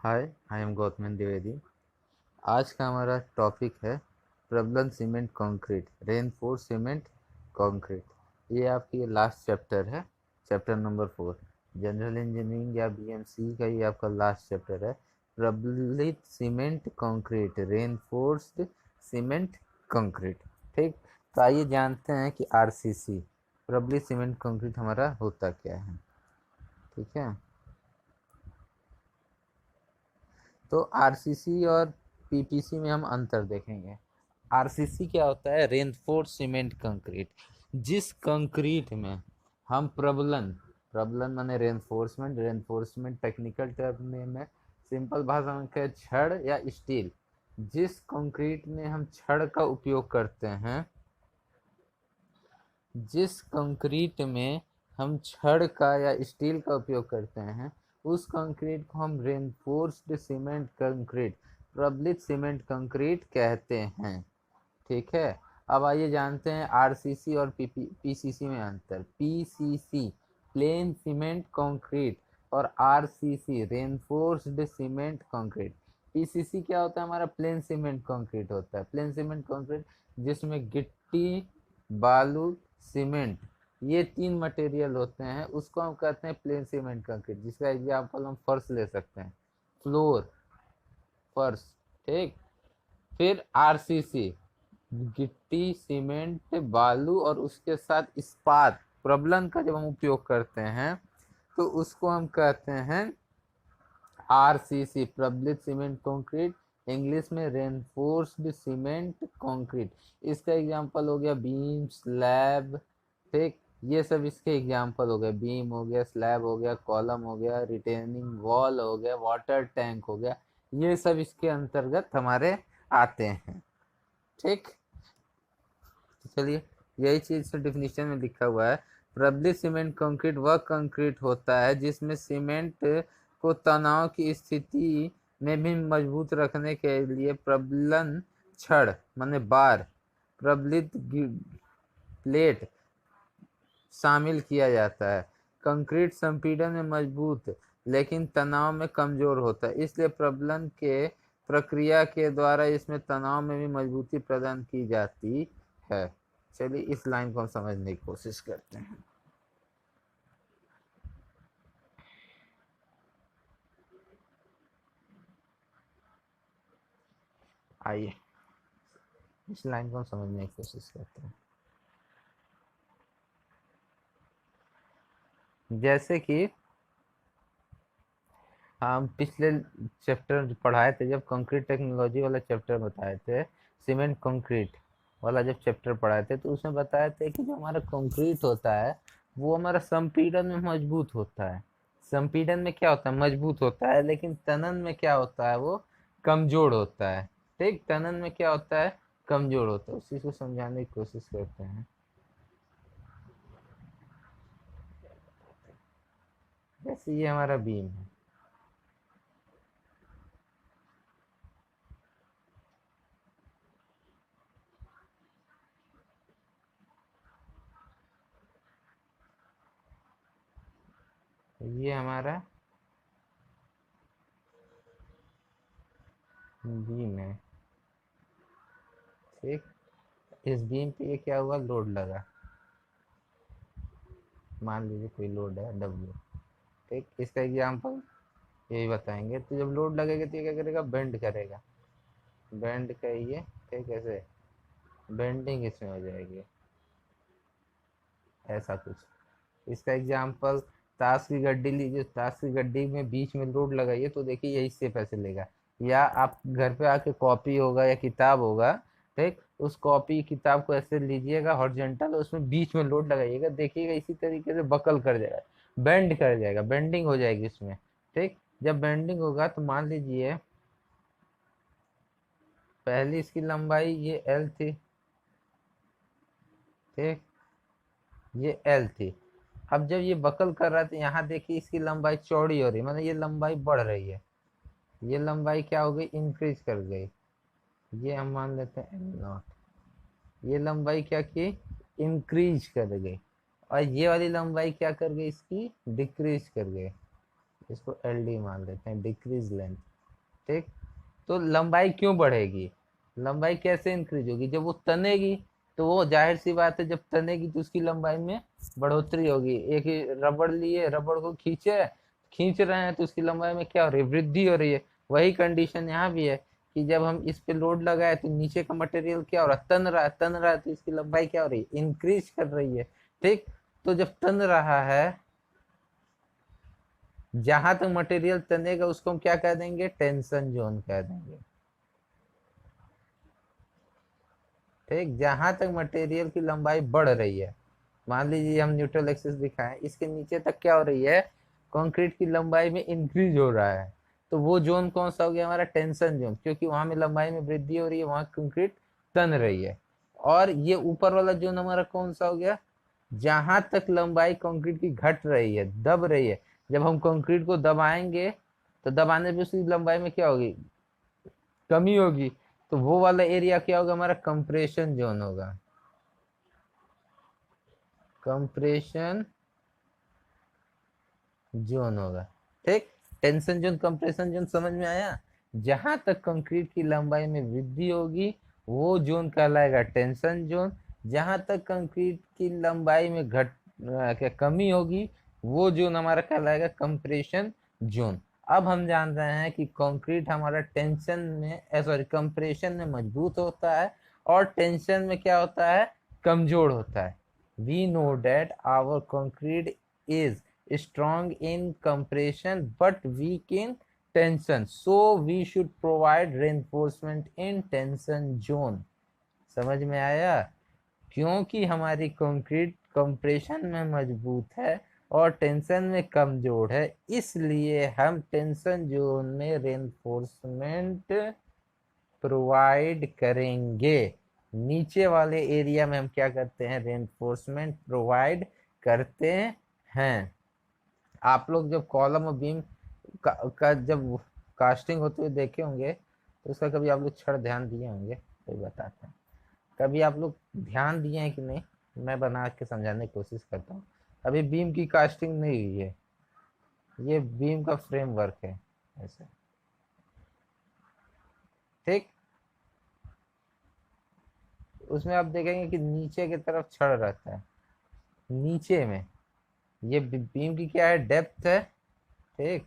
Hi, I am Gautam Dwivedi. आज का हमारा टॉपिक है प्रबलन cement concrete, reinforce cement concrete. ये आपकी लास्ट चैप्टर है, चैप्टर नंबर 4। जनरल इंजीनियरिंग या बीएमसी का ये आपका लास्ट चैप्टर है, प्रबलित cement concrete, reinforced cement concrete. ठीक, तो आइए जानते हैं कि आरसीसी, प्रबलित सीमेंट कंक्रीट, हमारा होता क्या है। ठीक है, तो आरसीसी और पीपीसी में हम अंतर देखेंगे। आरसीसी क्या होता है? Reinforce cement concrete. जिस कंक्रीट में हम प्रबलन, प्रबलन माने रेनफोर्समेंट, रेनफोर्समेंट टेक्निकल टर्म में सिंपल भाषा में कहे छड़ या स्टील। जिस कंक्रीट में हम छड़ का उपयोग करते हैं, जिस कंक्रीट में हम छड़ का या स्टील का उपयोग करते हैं, उस कंक्रीट को हम रेनफोर्स्ड सीमेंट कंक्रीट, प्रबलित सीमेंट कंक्रीट कहते हैं। ठीक है, अब आइए जानते हैं आरसीसी और पीसीसी में अंतर। पीसीसी प्लेन सीमेंट कंक्रीट और RCC reinforced cement concrete. PCC क्या होता है? हमारा प्लेन सीमेंट कंक्रीट होता है। प्लेन सीमेंट कंक्रीट जिसमें गिट्टी, बालू, सीमेंट, ये तीन मटेरियल होते हैं, उसको हम कहते हैं प्लेन सीमेंट कंक्रीट। जिसका एग्जाम्पल हम फर्श ले सकते हैं, फ्लोर, फर्श। ठीक, फिर आरसीसी गिट्टी, सीमेंट, बालू और उसके साथ इस्पात, प्रबलन का जब हम उपयोग करते हैं तो उसको हम कहते हैं आरसीसी, प्रबलित सीमेंट कंक्रीट, इंग्लिश में रेनफोर्स्ड सीमेंट कंक्रीट। इसका एग्जांपल हो गया बीम, स्लैब। ठीक, ये सब इसके एग्जांपल हो गए। बीम हो गया, स्लैब हो गया, कॉलम हो गया, रिटेनिंग वॉल हो गया, वाटर टैंक हो गया, ये सब इसके अंतर्गत हमारे आते हैं। ठीक, चलिए, यही चीज डिफिनीशन में लिखा हुआ है। प्रबलित सीमेंट कंक्रीट वह कंक्रीट होता है जिसमें सीमेंट को तनाव की स्थिति में भी मजबूत रखने के लिए प्रबलन छड़ माने बार, प्रबलित प्लेट शामिल किया जाता है। कंक्रीट संपीड़न में मजबूत लेकिन तनाव में कमजोर होता है, इसलिए प्रबलन के प्रक्रिया के द्वारा इसमें तनाव में भी मजबूती प्रदान की जाती है। चलिए, इस लाइन को हम समझने की कोशिश करते हैं। आइए, इस लाइन को हम समझने की कोशिश करते हैं। जैसे कि हम पिछले चैप्टर पढ़ाए थे, जब कंक्रीट टेक्नोलॉजी वाला चैप्टर बताए थे, सीमेंट कंक्रीट वाला जब चैप्टर पढ़ाए थे, तो उसमें बताए थे कि जो हमारा कंक्रीट होता है वो हमारा संपीड़न में मजबूत होता है। संपीड़न में क्या होता है? मजबूत होता है, लेकिन तनन में क्या होता है? वो कमजोर होता है। ठीक, तनन में क्या होता है? कमजोर होता है। उसी को समझाने की कोशिश करते हैं। जैसे ये हमारा बीम है, ये हमारा बीम है। ठीक, इस बीम पे ये क्या हुआ? लोड लगा, मान लीजिए कोई लोड है डब्ल्यू। ठीक, इसका एग्जाम्पल यही बताएंगे। तो जब लोड लगेगा तो ये क्या करेगा? बेंड करेगा। बेंड करिए, ठीक, ऐसे बेंडिंग इसमें हो जाएगी, ऐसा कुछ। इसका एग्जाम्पल ताश की गड्डी लीजिए, ताश की गड्डी में बीच में लोड लगाइए तो देखिए यही से पैसे लेगा। या आप घर पे आके कॉपी होगा या किताब होगा, ठीक, उस कॉपी किताब को ऐसे लीजिएगा हॉरिजॉन्टल, उसमें बीच में लोड लगाइएगा, देखिएगा इसी तरीके से बकल कर जाएगा, बेंड कर जाएगा, बेंडिंग हो जाएगी इसमें। ठीक, जब बेंडिंग होगा तो मान लीजिए पहली इसकी लंबाई ये एल थी। ठीक, ये एल थी। अब जब ये बकल कर रहा है तो यहाँ देखिए इसकी लंबाई चौड़ी हो रही है, मतलब ये लंबाई बढ़ रही है। ये लंबाई क्या हो गई? इंक्रीज कर गई। ये हम मान लेते हैं एल नॉट। ये लंबाई क्या की? इंक्रीज कर गई। और ये वाली लंबाई क्या कर गई? इसकी डिक्रीज कर गई। इसको एल डी मान लेते हैं, डिक्रीज लेंथ। ठीक। तो लंबाई क्यों बढ़ेगी, लंबाई कैसे इंक्रीज होगी, जब वो तनेगी तो वो जाहिर सी बात है जब तनेगी तो उसकी लंबाई में बढ़ोतरी होगी। एक ही रबड़ लिए, रबड़ को खींचे, खींच रहे हैं तो उसकी लंबाई में क्या हो रही है, वृद्धि हो रही है। वही कंडीशन यहाँ भी है कि जब हम इस पे लोड लगाए तो नीचे का मटेरियल क्या हो रहा है, तन रहा है, तन रहा है तो इसकी लंबाई क्या हो रही है, इंक्रीज कर रही है। ठीक। तो जब तन रहा है, जहां तक मटेरियल तनेगा उसको हम क्या कह देंगे, टेंशन जोन कह देंगे। ठीक। जहां तक मटेरियल की लंबाई बढ़ रही है, मान लीजिए हम न्यूट्रल एक्सिस दिखाएं, इसके नीचे तक क्या हो रही है, कंक्रीट की लंबाई में इंक्रीज हो रहा है, तो वो जोन कौन सा हो गया हमारा, टेंशन जोन, क्योंकि वहां में लंबाई में वृद्धि हो रही है, वहां कंक्रीट तन रही है। और ये ऊपर वाला जोन हमारा कौन सा हो गया, जहां तक लंबाई कंक्रीट की घट रही है, दब रही है। जब हम कंक्रीट को दबाएंगे तो दबाने पे उसकी लंबाई में क्या होगी, कमी होगी, तो वो वाला एरिया क्या होगा हमारा, कंप्रेशन जोन होगा, कंप्रेशन जोन होगा। ठीक। टेंशन जोन, कंप्रेशन जोन समझ में आया। जहां तक कंक्रीट की लंबाई में वृद्धि होगी वो जोन कहलाएगा टेंशन जोन, जहां तक कंक्रीट की लंबाई में क्या कमी होगी वो जोन हमारा कहलाएगा कंप्रेशन जोन। अब हम जान रहे हैं कि कंक्रीट हमारा टेंशन में, सॉरी, कंप्रेशन में मजबूत होता है और टेंशन में क्या होता है, कमजोर होता है। We know that our concrete is strong in compression but weak in tension, so we should provide reinforcement in tension zone। समझ में आया। क्योंकि हमारी कंक्रीट कंप्रेशन में मजबूत है और टेंशन में कमजोर है, इसलिए हम टेंशन जोन में रेनफोर्समेंट प्रोवाइड करेंगे। नीचे वाले एरिया में हम क्या करते हैं, रेनफोर्समेंट प्रोवाइड करते हैं। आप लोग जब कॉलम और बीम का जब कास्टिंग होते हुए देखे होंगे तो उसका कभी आप लोग क्षण ध्यान दिए होंगे, कोई बताते हैं, कभी आप लोग ध्यान दिए हैं कि नहीं, मैं बना के समझाने की कोशिश करता हूँ। अभी बीम की कास्टिंग नहीं हुई है, ये बीम का फ्रेमवर्क है ऐसे। ठीक। उसमें आप देखेंगे कि नीचे की तरफ छड़ रहता है, नीचे में ये बीम की क्या है, डेप्थ है। ठीक।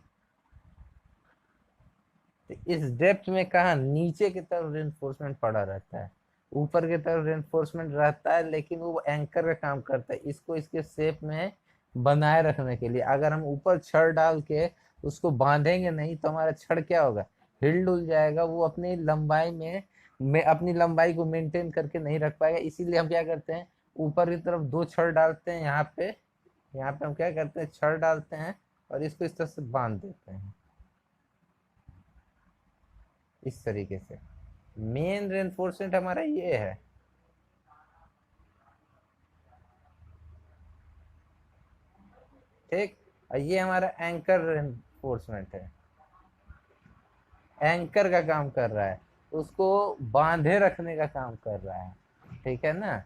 तो इस डेप्थ में कहा नीचे की तरफ रेनफोर्समेंट पड़ा रहता है, ऊपर की तरफ रेनफोर्समेंट रहता है लेकिन वो एंकर का काम करता है, इसको इसके शेप में बनाए रखने के लिए। अगर हम ऊपर छड़ डाल के उसको बांधेंगे नहीं तो हमारा छड़ क्या होगा, हिल डुल जाएगा, वो अपनी लंबाई में अपनी लंबाई को मेंटेन करके नहीं रख पाएगा। इसीलिए हम क्या करते हैं, ऊपर की तरफ दो छड़ डालते हैं, यहाँ पे हम क्या करते हैं, छड़ डालते हैं और इसको इस तरह से बांध देते हैं, इस तरीके से। मेन रेनफोर्समेंट हमारा ये है। ठीक। और ये हमारा एंकर रेनफोर्समेंट है, एंकर का काम कर रहा है, उसको बांधे रखने का काम कर रहा है। ठीक है ना।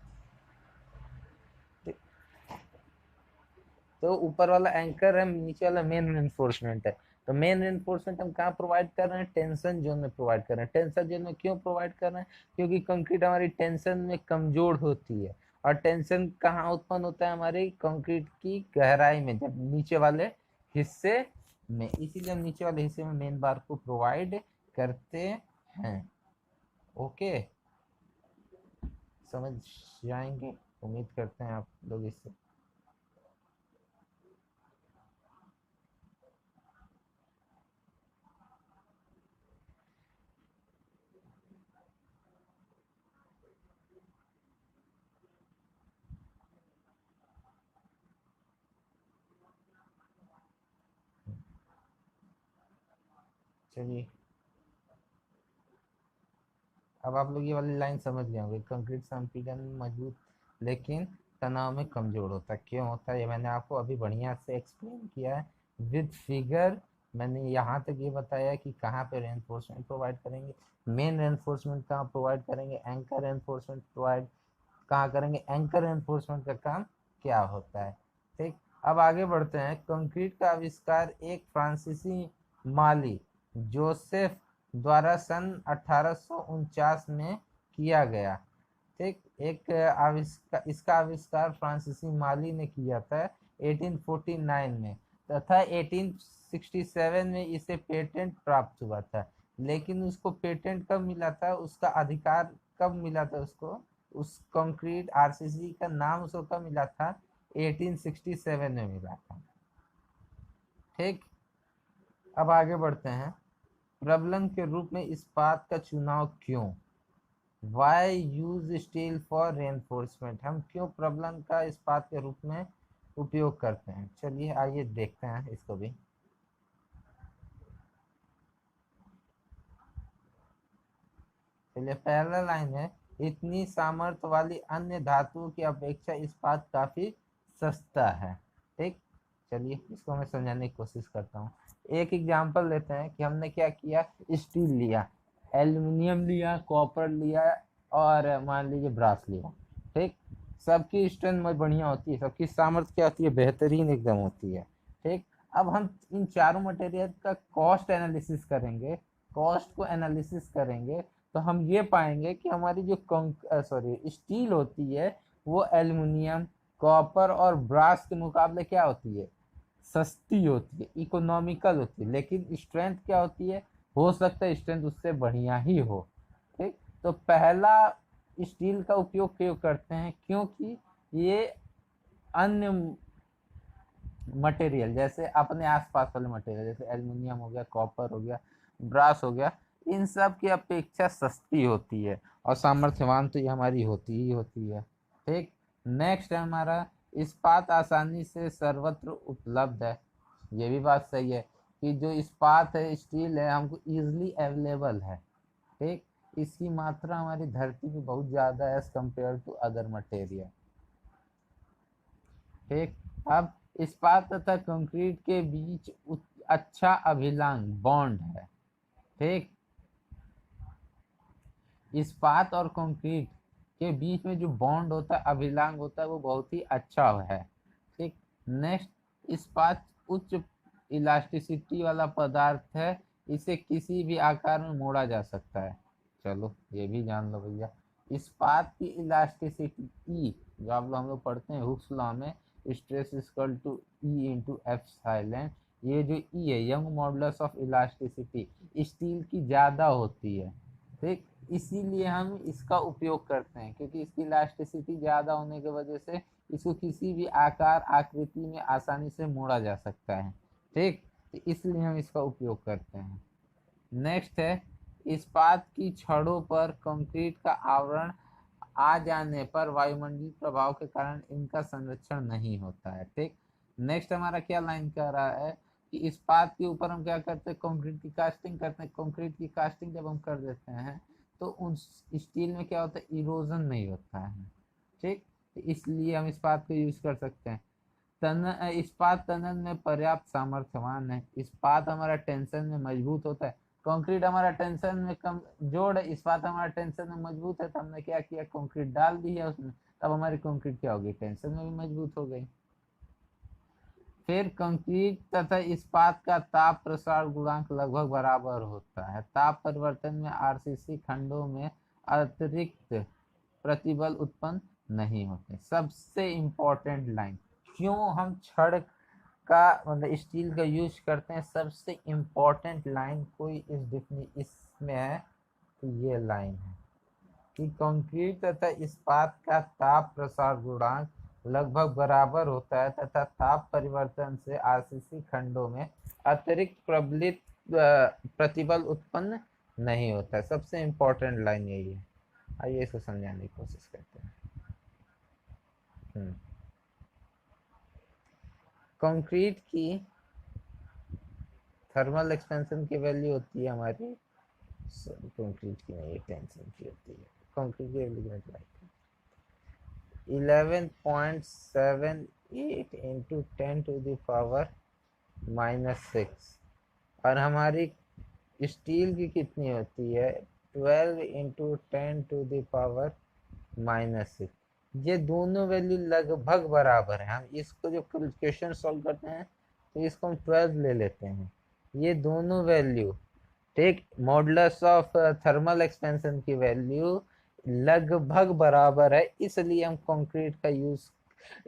तो ऊपर वाला एंकर है, नीचे वाला मेन रेनफोर्समेंट है। तो मेन रेनफोर्समेंट हम कहाँ प्रोवाइड कर रहे हैं, टेंशन जोन में प्रोवाइड कर रहे हैं। टेंशन जोन में क्यों प्रोवाइड कर रहे हैं, क्योंकि कंक्रीट हमारी टेंशन में कमजोर होती है। और टेंशन कहाँ उत्पन्न होता है, हमारी कंक्रीट की गहराई में, जब नीचे वाले हिस्से में, इसीलिए हम नीचे वाले हिस्से में मेन बार को प्रोवाइड करते हैं। ओके, समझ जाएंगे, उम्मीद करते हैं आप लोग इससे। चलिए, अब आप लोग ये वाली लाइन समझ गए होंगे, कंक्रीट संपीड़न में मजबूत लेकिन तनाव में कमजोर होता है। क्यों होता है ये मैंने आपको अभी बढ़िया से एक्सप्लेन किया है विद फिगर। मैंने यहाँ तक ये बताया कि कहाँ पे रेनफोर्समेंट प्रोवाइड करेंगे, मेन रेनफोर्समेंट कहाँ प्रोवाइड करेंगे, एंकर रेनफोर्समेंट प्रोवाइड कहाँ करेंगे, एंकर रेनफोर्समेंट का काम क्या होता है। ठीक। अब आगे बढ़ते हैं। कंक्रीट का आविष्कार एक फ्रांसीसी माली जोसेफ द्वारा सन 1849 में किया गया। ठीक, इसका आविष्कार फ्रांसीसी माली ने किया था 1849 में, तथा 1867 में इसे पेटेंट प्राप्त हुआ था। लेकिन उसको पेटेंट कब मिला था, उसका अधिकार कब मिला था उसको, उस कंक्रीट आरसीसी का नाम उसको कब मिला था, 1867 में मिला था। ठीक, अब आगे बढ़ते हैं। प्रबलन के रूप में इस्पात का चुनाव क्यों? Why use steel for reinforcement? हम क्यों प्रबलन का इस्पात के रूप में उपयोग करते हैं? चलिए आइए देखते हैं इसको भी। चलिए, पहला लाइन है, इतनी सामर्थ्य वाली अन्य धातुओं की अपेक्षा इस्पात काफी सस्ता है। ठीक, चलिए इसको मैं समझाने की कोशिश करता हूँ। एक एग्जांपल लेते हैं कि हमने क्या किया, स्टील लिया, एल्युमिनियम लिया, कॉपर लिया और मान लीजिए ब्रास लिया। ठीक, सबकी स्ट्रेंथ बढ़िया होती है, सबकी सामर्थ्य क्या होती है, बेहतरीन एकदम होती है। ठीक, अब हम इन चारों मटेरियल का कॉस्ट एनालिसिस करेंगे, कॉस्ट को एनालिसिस करेंगे तो हम ये पाएंगे कि हमारी जो स्टील होती है वो एल्युमिनियम, कॉपर और ब्रास के मुकाबले क्या होती है, सस्ती होती है, इकोनॉमिकल होती है। लेकिन स्ट्रेंथ क्या होती है, हो सकता है स्ट्रेंथ उससे बढ़िया ही हो। ठीक, तो पहला स्टील का उपयोग क्यों करते हैं, क्योंकि ये अन्य मटेरियल जैसे अपने आसपास वाले मटेरियल जैसे एल्युमिनियम हो गया, कॉपर हो गया, ब्रास हो गया, इन सब की अपेक्षा सस्ती होती है और सामर्थ्यवान तो ये हमारी होती ही होती है। ठीक, नेक्स्ट है हमारा, इस्पात आसानी से सर्वत्र उपलब्ध है। ये भी बात सही है कि जो इस्पात है, स्टील है, हमको इजीली अवेलेबल है। ठीक, इसकी मात्रा हमारी धरती पे बहुत ज़्यादा है as compare to other material. ठीक, अब इस्पात तथा कंक्रीट के बीच अच्छा अभिलंग बॉन्ड है। ठीक, इस्पात और कंक्रीट के बीच में जो बॉन्ड होता है, अभिलंग होता है, वो बहुत ही अच्छा है। ठीक, नेक्स्ट, इस्पात उच्च इलास्टिसिटी वाला पदार्थ है, इसे किसी भी आकार में मोड़ा जा सकता है। चलो ये भी जान लो भैया। इस्पात की इलास्टिसिटी ई, जो आप लोग हम लोग पढ़ते हैं हुक्स लॉ में, stress equal to E into epsilon, ये जो ई है, Young modulus of elasticity, steel की ज़्यादा होती है। ठीक, इसीलिए हम इसका उपयोग करते हैं, क्योंकि इसकी इलास्टिसिटी ज़्यादा होने की वजह से इसको किसी भी आकार आकृति में आसानी से मोड़ा जा सकता है। ठीक, तो इसलिए हम इसका उपयोग करते हैं। नेक्स्ट है, इस्पात की छड़ों पर कंक्रीट का आवरण आ जाने पर वायुमंडलीय प्रभाव के कारण इनका संरक्षण नहीं होता है। ठीक, नेक्स्ट हमारा क्या लाइन कह रहा है कि इस्पात के ऊपर हम क्या करते हैं, कंक्रीट की कास्टिंग करते हैं। कंक्रीट की कास्टिंग जब हम कर देते हैं तो उन स्टील में क्या होता है, इरोजन नहीं होता है। ठीक, तो इसलिए हम इस्पात को यूज कर सकते हैं। इस्पात तनन में पर्याप्त सामर्थ्यवान है। इस्पात हमारा टेंशन में मजबूत होता है। कंक्रीट हमारा टेंशन में कमजोर है, इस्पात हमारा टेंशन में मजबूत है, तो हमने क्या किया, कंक्रीट डाल दी है उसमें, तब हमारी कंक्रीट क्या होगी, टेंशन में भी मजबूत हो गई। फिर कंक्रीट तथा इस्पात का ताप प्रसार गुणांक लगभग बराबर होता है। ताप परिवर्तन में आरसीसी खंडों में अतिरिक्त प्रतिबल उत्पन्न नहीं होते। सबसे इम्पोर्टेंट लाइन, क्यों हम छड़ का मतलब स्टील का यूज करते हैं, सबसे इम्पोर्टेंट लाइन कोई इसमें है तो ये लाइन है कि कंक्रीट तथा इस्पात का ताप प्रसार गुणांक लगभग बराबर होता है तथा ताप परिवर्तन से आरसीसी खंडों में अतिरिक्त प्रबलित प्रतिबल उत्पन्न नहीं होता है। सबसे इम्पोर्टेंट लाइन यही है। आइए इसको समझाने की कोशिश करते हैं। कंक्रीट की थर्मल एक्सपेंशन की वैल्यू होती है हमारी, कंक्रीट की नहीं, टेंशन की होती है। कंक्रीट की वैल्यू 11.78 इंटू 10⁻⁻�6 और हमारी स्टील की कितनी होती है, 12 इंटू 10⁻⁻�6। ये दोनों वैल्यू लगभग बराबर है। हम इसको जो क्वेश्चन सॉल्व करते हैं तो इसको हम 12 ले लेते हैं। ये दोनों वैल्यू ठीक, मॉडुलस ऑफ थर्मल एक्सपेंशन की वैल्यू लगभग बराबर है, इसलिए हम कंक्रीट का यूज,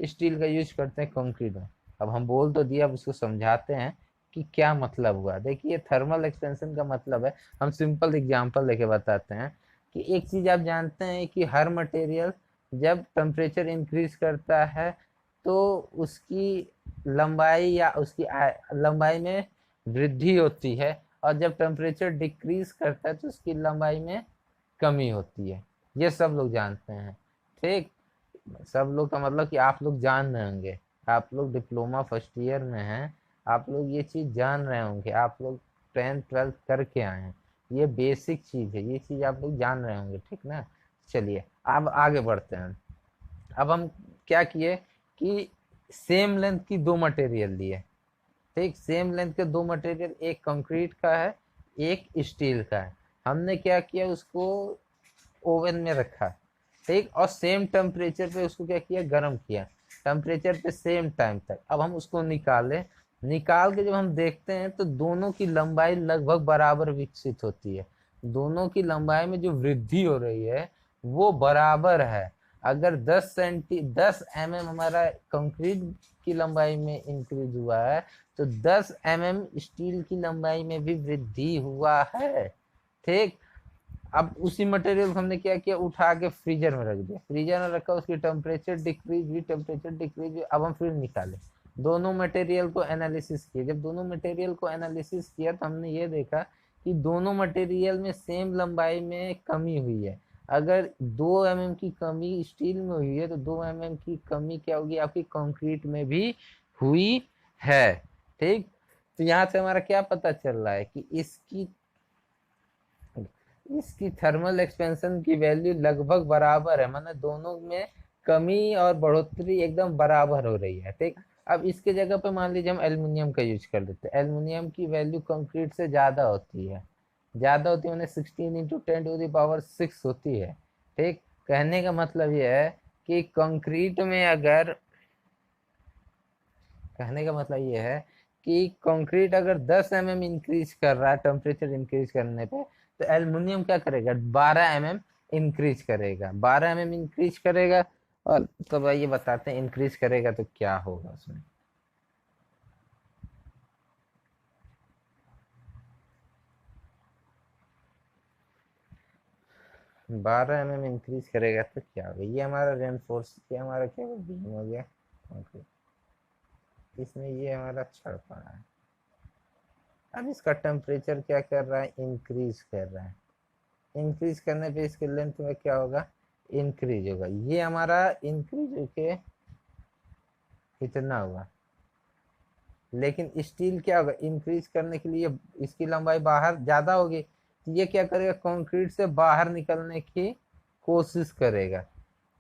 स्टील का यूज करते हैं कंक्रीट में। अब हम बोल तो दिया, अब उसको समझाते हैं कि क्या मतलब हुआ। देखिए थर्मल एक्सपेंशन का मतलब है, हम सिंपल एग्जांपल लेके बताते हैं कि एक चीज आप जानते हैं कि हर मटेरियल जब टेम्परेचर इंक्रीज करता है तो उसकी लंबाई या उसकी लंबाई में वृद्धि होती है, और जब टेम्परेचर डिक्रीज करता है तो उसकी लंबाई में कमी होती है। ये सब लोग जानते हैं। ठीक, सब लोग का मतलब कि आप लोग जान रहे होंगे, आप लोग डिप्लोमा फर्स्ट ईयर में हैं, आप लोग ये चीज़ जान रहे होंगे, आप लोग 10th 12th करके आए हैं, ये बेसिक चीज़ है, ये चीज़ आप लोग जान रहे होंगे। ठीक ना, चलिए अब आगे बढ़ते हैं। अब हम क्या किए कि सेम लेंथ की दो मटेरियल लिए। ठीक, सेम लेंथ के दो मटेरियल, एक कंक्रीट का है एक स्टील का है। हमने क्या किया, उसको ओवन में रखा। ठीक, और सेम टेम्परेचर पे उसको क्या किया, गर्म किया, टेम्परेचर पे सेम टाइम तक। अब हम उसको निकाले, निकाल के जब हम देखते हैं तो दोनों की लंबाई लगभग बराबर विकसित होती है, दोनों की लंबाई में जो वृद्धि हो रही है वो बराबर है। अगर 10 mm हमारा कंक्रीट की लंबाई में इंक्रीज हुआ है तो 10 mm स्टील की लंबाई में भी वृद्धि हुआ है। ठीक, अब उसी मटेरियल को हमने क्या किया, उठा के फ्रीजर में रख दिया, फ्रीजर में रखा, उसकी टेम्परेचर डिक्रीज हुई, टेम्परेचर डिक्रीज हुई। अब हम फिर निकाले, दोनों मटेरियल को एनालिसिस किया। जब दोनों मटेरियल को एनालिसिस किया तो हमने ये देखा कि दोनों मटेरियल में सेम लंबाई में कमी हुई है। अगर 2 mm की कमी स्टील में हुई है तो 2 mm की कमी क्या होगी, आपकी कंक्रीट में भी हुई है। ठीक, तो यहाँ से हमारा क्या पता चल रहा है कि इसकी थर्मल एक्सपेंशन की वैल्यू लगभग बराबर है, मतलब दोनों में कमी और बढ़ोतरी एकदम बराबर हो रही है। ठीक, अब इसके जगह पे मान लीजिए हम एल्युमिनियम का यूज कर लेते हैं, एल्युमिनियम की वैल्यू कंक्रीट से ज़्यादा होती है, ज़्यादा होती है मैंने 16 × 10⁶ होती है। ठीक, कहने का मतलब ये है कि कंक्रीट में अगर, कहने का मतलब ये है कि कंक्रीट अगर 10 mm इंक्रीज कर रहा है टेम्परेचर इंक्रीज करने पे, तो एल्युमिनियम क्या करेगा, 12 mm इंक्रीज करेगा, 12 mm इंक्रीज करेगा। और तो भाई ये बताते हैं इंक्रीज करेगा तो क्या होगा उसमें। 12 mm इंक्रीज करेगा तो क्या होगा, ये हमारा रेनफोर्स, ये हमारा क्या बीम हो गया कंक्रीट, इसमें ये हमारा छड़ पड़ा है। अब इसका टेम्परेचर क्या कर रहा है, इंक्रीज कर रहा है, इंक्रीज करने पे इसके लेंथ में क्या होगा, इंक्रीज होगा। ये हमारा इंक्रीज होके इतना हुआ, लेकिन स्टील क्या होगा, इंक्रीज करने के लिए इसकी लंबाई बाहर ज्यादा होगी, तो ये क्या करेगा, कंक्रीट से बाहर निकलने की कोशिश करेगा।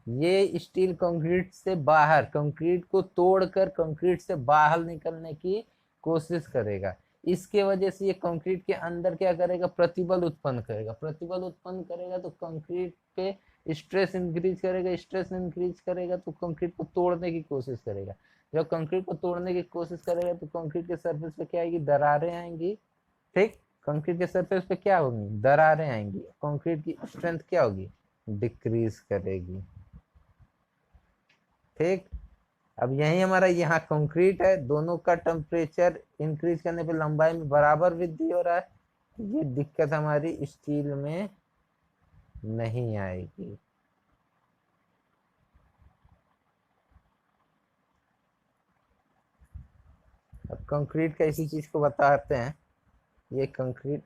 ये स्टील कंक्रीट से बाहर, कंक्रीट को तोड़कर कंक्रीट से बाहर निकलने की कोशिश करेगा। इसके वजह से ये कंक्रीट के अंदर क्या करेगा, प्रतिबल उत्पन्न करेगा, प्रतिबल उत्पन्न करेगा तो कंक्रीट पे स्ट्रेस इंक्रीज करेगा, स्ट्रेस इंक्रीज करेगा तो कंक्रीट को तोड़ने की कोशिश करेगा। जब कंक्रीट को तोड़ने की कोशिश करेगा तो कंक्रीट के सरफेस पे क्या आएगी, दरारें आएंगी। ठीक, कंक्रीट के सरफेस पे क्या होगी, दरारें आएंगी, कंक्रीट की स्ट्रेंथ क्या होगी, डिक्रीज करेगी। ठीक, अब यही हमारा यहाँ कंक्रीट है, दोनों का टेम्परेचर इंक्रीज करने पे लंबाई में बराबर वृद्धि हो रहा है, ये दिक्कत हमारी स्टील में नहीं आएगी। अब कंक्रीट का इसी चीज को बताते हैं, ये कंक्रीट,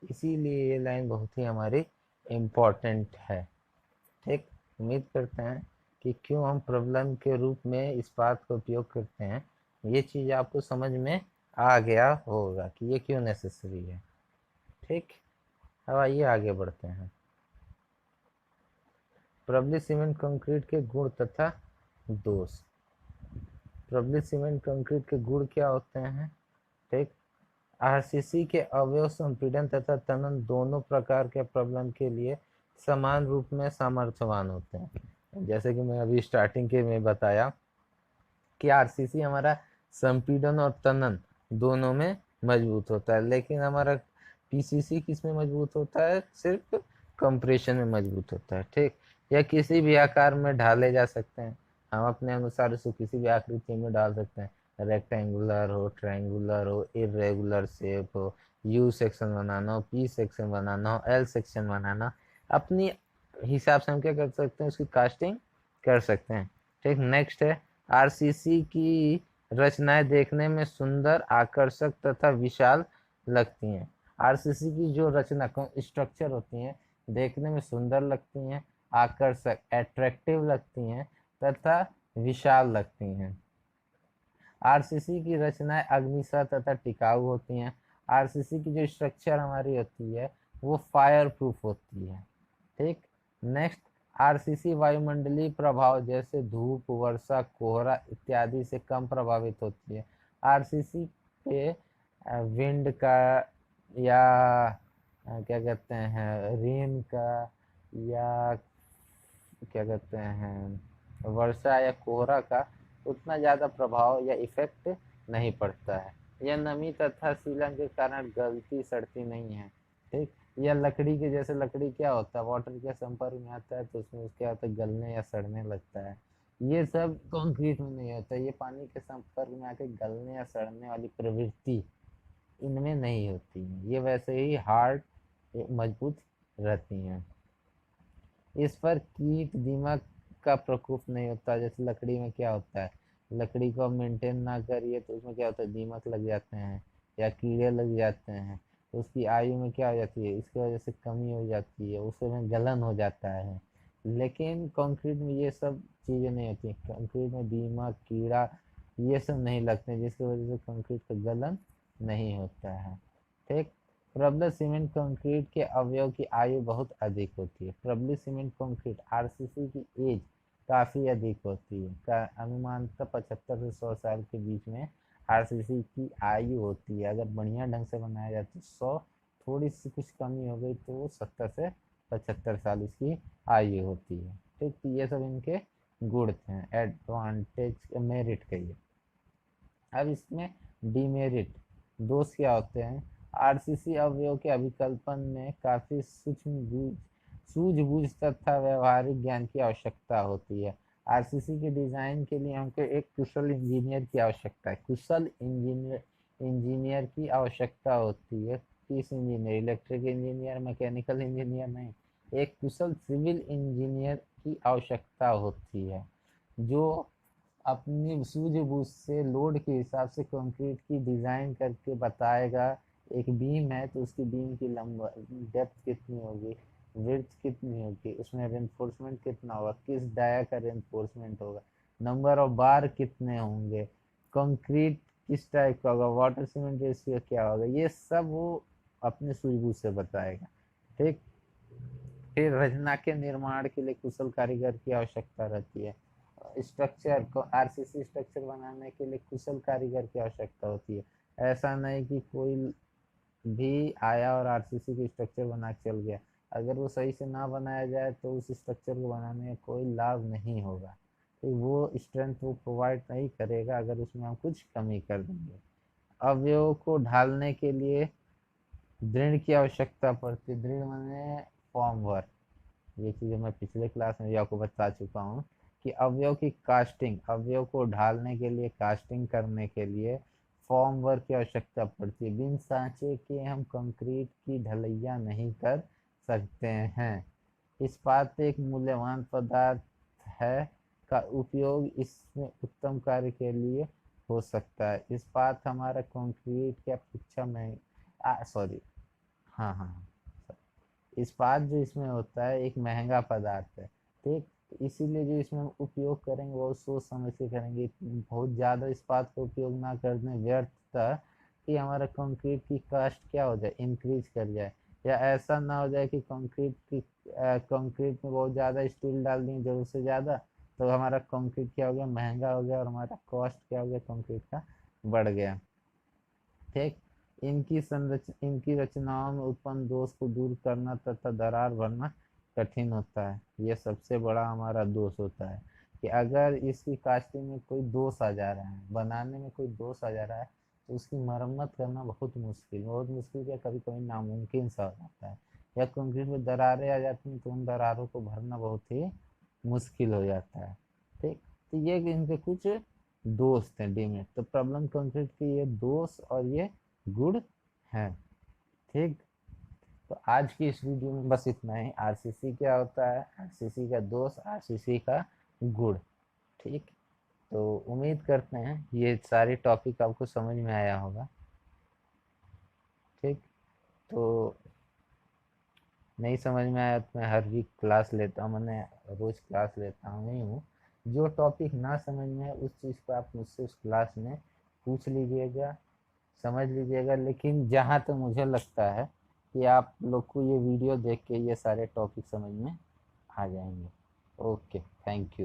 इसीलिए ये लाइन बहुत ही हमारी इम्पोर्टेंट है। ठीक, उम्मीद करते हैं कि क्यों हम प्रॉब्लम के रूप में इस बात का उपयोग करते हैं, ये चीज़ आपको समझ में आ गया होगा कि ये क्यों नेसेसरी है। ठीक, अब आइए आगे बढ़ते हैं। प्रबलित सीमेंट कंक्रीट के गुण तथा दोष। प्रबलित सीमेंट कंक्रीट के गुण क्या होते हैं? ठीक, आरसीसी के अवयव संपीड़न तथा तनन दोनों प्रकार के प्रॉब्लम के लिए समान रूप में सामर्थ्यवान होते हैं। जैसे कि मैं अभी स्टार्टिंग के में बताया कि आरसीसी हमारा संपीड़न और तनन दोनों में मजबूत होता है, लेकिन हमारा पीसीसी किस में मजबूत होता है? सिर्फ कंप्रेशन में मजबूत होता है। ठीक, या किसी भी आकार में ढाले जा सकते हैं, हम अपने अनुसार उसको किसी भी आकृति में डाल सकते हैं, रेक्टेंगुलर हो, ट्रायंगुलर हो, इरेगुलर शेप हो, यू सेक्शन बनाना हो, पी सेक्शन बनाना हो, एल सेक्शन बनाना, अपनी हिसाब से हम क्या कर सकते हैं, उसकी कास्टिंग कर सकते हैं। ठीक, नेक्स्ट है आरसीसी की रचनाएं देखने में सुंदर, आकर्षक तथा विशाल लगती हैं। आरसीसी की जो रचना स्ट्रक्चर होती हैं देखने में सुंदर लगती हैं, आकर्षक एट्रैक्टिव लगती हैं तथा विशाल लगती हैं। आरसीसी की रचनाएं अग्निशः तथा टिकाऊ होती हैं। आरसीसी की जो स्ट्रक्चर हमारी होती है वो फायर प्रूफ होती है। ठीक, नेक्स्ट, आरसीसी वायुमंडलीय प्रभाव जैसे धूप, वर्षा, कोहरा इत्यादि से कम प्रभावित होती है। आरसीसी पे विंड का या क्या कहते हैं रेन का या क्या कहते हैं वर्षा या कोहरा का उतना ज़्यादा प्रभाव या इफेक्ट नहीं पड़ता है। यह नमी तथा सीलन के कारण गलती सड़ती नहीं है। ठीक, या लकड़ी के जैसे, लकड़ी क्या होता है, वाटर के संपर्क में आता है तो उसमें क्या होता है, गलने या सड़ने लगता है। ये सब कंक्रीट में नहीं होता, ये पानी के संपर्क में आके गलने या सड़ने वाली प्रवृत्ति इनमें नहीं होती है, ये वैसे ही हार्ड मजबूत रहती हैं। इस पर कीट दीमक का प्रकोप नहीं होता। जैसे लकड़ी में क्या होता है, लकड़ी को मेंटेन ना करिए तो उसमें क्या होता है, दीमक लग जाते हैं या कीड़े लग जाते हैं, तो उसकी आयु में क्या हो जाती है, इसकी वजह से कमी हो जाती है, उसमें गलन हो जाता है। लेकिन कंक्रीट में ये सब चीज़ें नहीं होती, कंक्रीट में दीमक, कीड़ा ये सब नहीं लगते, जिसकी वजह से कंक्रीट का गलन नहीं होता है। ठीक, प्रबलित सीमेंट कंक्रीट के अवयव की आयु बहुत अधिक होती है। प्रबलित सीमेंट कंक्रीट आरसीसी की एज काफ़ी अधिक होती है, का अनुमानतः 75 से 100 साल के बीच में आरसीसी की आयु होती है। अगर बढ़िया ढंग से बनाया जाए तो 100, थोड़ी सी कुछ कमी हो गई तो 70 से 75 साल इसकी आयु होती है। ठीक, तो ये सब इनके गुण हैं, एडवांटेज मेरिट कहिए। अब इसमें डीमेरिट दोष क्या होते हैं? आरसीसी अवयव के अभिकल्पन में काफ़ी सूझबूझ तथा व्यवहारिक ज्ञान की आवश्यकता होती है। आरसीसी के डिज़ाइन के लिए हमको एक कुशल इंजीनियर की आवश्यकता है, कुशल इंजीनियर की आवश्यकता होती है। किस engineer? Electric engineer, mechanical engineer नहीं, एक कुशल सिविल इंजीनियर की आवश्यकता होती है, जो अपनी सूझबूझ से लोड के हिसाब से कंक्रीट की डिज़ाइन करके बताएगा। एक बीम है तो उसकी बीम की लंबाई, डेप्थ कितनी होगी, विड्थ कितनी होगी, उसमें रेनफोर्समेंट कितना होगा, किस डाया का रेनफोर्समेंट होगा, नंबर ऑफ बार कितने होंगे, कंक्रीट किस टाइप का होगा, वाटर सीमेंट रेशियो क्या होगा, ये सब वो अपने सूझबूझ से बताएगा। ठीक, फिर रचना के निर्माण के लिए कुशल कारीगर की आवश्यकता रहती है। स्ट्रक्चर को, आरसीसी स्ट्रक्चर बनाने के लिए कुशल कारीगर की आवश्यकता होती है। ऐसा नहीं कि कोई भी आया और आरसीसी की स्ट्रक्चर बना के चल गया, अगर वो सही से ना बनाया जाए तो उस स्ट्रक्चर को बनाने में कोई लाभ नहीं होगा, तो वो स्ट्रेंथ वो प्रोवाइड नहीं करेगा अगर उसमें हम कुछ कमी कर देंगे। अवयव को ढालने के लिए दृढ़ की आवश्यकता पड़ती है। दृढ़ माने फॉर्म वर्क, ये चीज़ें मैं पिछले क्लास में भी आपको बता चुका हूँ कि अवयव की कास्टिंग, अवयव को ढालने के लिए, कास्टिंग करने के लिए फॉर्म वर्क की आवश्यकता पड़ती है। बिन सांचे के हम कंक्रीट की ढलैया नहीं कर सकते हैं। इस्पात एक मूल्यवान पदार्थ है, का उपयोग इसमें उत्तम कार्य के लिए हो सकता है। इस्पात हमारा कंक्रीट या पुच्छा में सॉरी हाँ हाँ हाँ। इस्पात जो इसमें होता है एक महंगा पदार्थ है, ठीक। तो इसीलिए जो इसमें हम उपयोग करेंगे वो सोच समझ के करेंगे, बहुत ज़्यादा इस्पात का उपयोग ना करने व्यर्थता कि हमारा कंक्रीट की कास्ट क्या हो जाए, इंक्रीज कर जाए, या ऐसा ना हो जाए कि कंक्रीट में बहुत ज़्यादा स्टील डाल देंगे जरूरत से ज़्यादा, तो हमारा कंक्रीट क्या हो गया, महंगा हो गया, और हमारा कॉस्ट क्या हो गया कंक्रीट का, बढ़ गया, ठीक। इनकी रचनाओं में उत्पन्न दोष को दूर करना तथा दरार भरना कठिन होता है। यह सबसे बड़ा हमारा दोष होता है कि अगर इसकी कास्टिंग में कोई दोष आ जा रहा है, बनाने में कोई दोष आ जा रहा है, तो उसकी मरम्मत करना बहुत मुश्किल क्या कभी कभी नामुमकिन सा हो जाता है। या कंक्रीट में दरारें आ जाती हैं तो उन दरारों को भरना बहुत ही मुश्किल हो जाता है, ठीक। तो ये इनके कुछ दोष थे, डीमेरिट। तो प्रॉब्लम कंक्रीट के ये दोष और ये गुण है, ठीक। तो आज की इस वीडियो में बस इतना ही। आरसीसी क्या होता है, आरसीसी का दोष, आरसीसी का गुण, ठीक। तो उम्मीद करते हैं ये सारे टॉपिक आपको समझ में आया होगा, ठीक। तो नहीं समझ में आया तो मैं हर वीक क्लास लेता हूँ, मैंने रोज क्लास लेता हूँ ही हूँ। जो टॉपिक ना समझ में है उस चीज़ को आप मुझसे उस क्लास में पूछ लीजिएगा, समझ लीजिएगा। लेकिन जहाँ तक मुझे लगता है कि आप लोग को ये वीडियो देख के ये सारे टॉपिक समझ में आ जाएंगे। Okay, thank you.